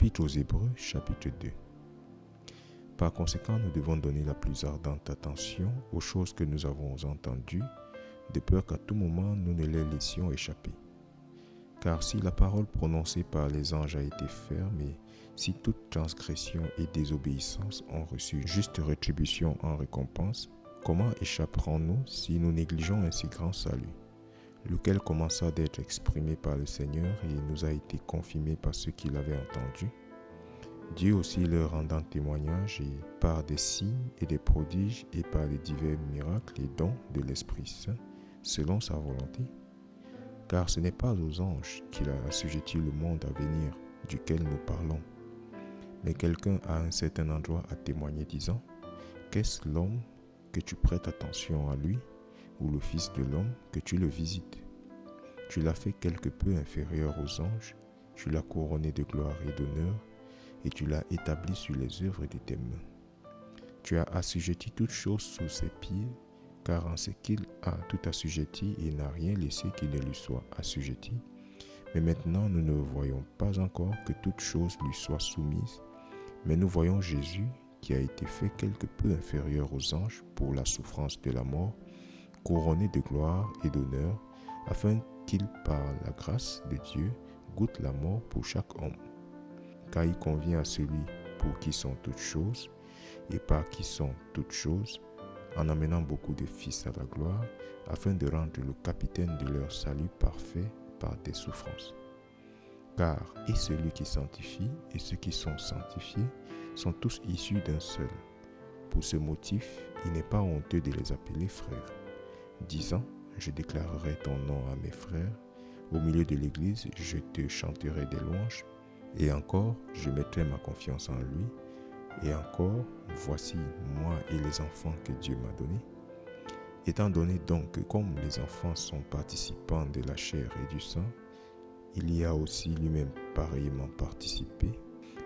Épître aux Hébreux, chapitre 2. Par conséquent, nous devons donner la plus ardente attention aux choses que nous avons entendues, de peur qu'à tout moment nous ne les laissions échapper. Car si la parole prononcée par les anges a été ferme, et si toute transgression et désobéissance ont reçu juste rétribution en récompense, comment échapperons-nous si nous négligeons un si grand salut, lequel commença d'être exprimé par le Seigneur et nous a été confirmé par ceux qui l'avaient entendu? Dieu aussi leur rendant témoignage et par des signes et des prodiges et par les divers miracles et dons de l'Esprit Saint, selon sa volonté. Car ce n'est pas aux anges qu'il a assujetti le monde à venir duquel nous parlons. Mais quelqu'un à un certain endroit a témoigné disant, « Qu'est-ce l'homme que tu prêtes attention à lui, ou le Fils de l'homme que tu le visites? Tu l'as fait quelque peu inférieur aux anges, tu l'as couronné de gloire et d'honneur, et tu l'as établi sur les œuvres de tes mains. Tu as assujetti toutes choses sous ses pieds, car en ce qu'il a tout assujetti, il n'a rien laissé qui ne lui soit assujetti. Mais maintenant, nous ne voyons pas encore que toutes choses lui soient soumises, mais nous voyons Jésus, qui a été fait quelque peu inférieur aux anges pour la souffrance de la mort, couronné de gloire et d'honneur, afin qu'il, par la grâce de Dieu, goûte la mort pour chaque homme. Car il convient à celui pour qui sont toutes choses, et par qui sont toutes choses, en amenant beaucoup de fils à la gloire, afin de rendre le capitaine de leur salut parfait par des souffrances. Car et celui qui sanctifie et ceux qui sont sanctifiés sont tous issus d'un seul. Pour ce motif, il n'est pas honteux de les appeler frères, disant, je déclarerai ton nom à mes frères, au milieu de l'Église, je te chanterai des louanges, et encore, je mettrai ma confiance en lui, et encore, voici moi et les enfants que Dieu m'a donnés. Étant donné donc que comme les enfants sont participants de la chair et du sang, il y a aussi lui-même pareillement participé,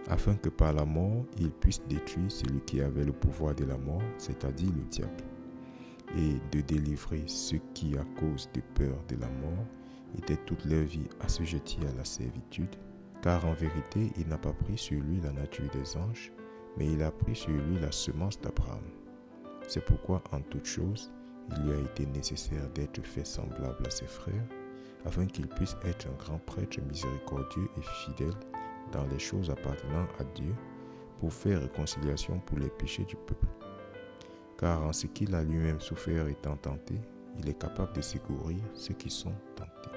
afin que par la mort, il puisse détruire celui qui avait le pouvoir de la mort, c'est-à-dire le diable, et de délivrer ceux qui, à cause de peur de la mort, étaient toute leur vie assujettis à la servitude, car en vérité, il n'a pas pris sur lui la nature des anges, mais il a pris sur lui la semence d'Abraham. C'est pourquoi, en toutes choses, il lui a été nécessaire d'être fait semblable à ses frères, afin qu'il puisse être un grand prêtre miséricordieux et fidèle dans les choses appartenant à Dieu, pour faire réconciliation pour les péchés du peuple. Car en ce qu'il a lui-même souffert étant tenté, il est capable de secourir ceux qui sont tentés.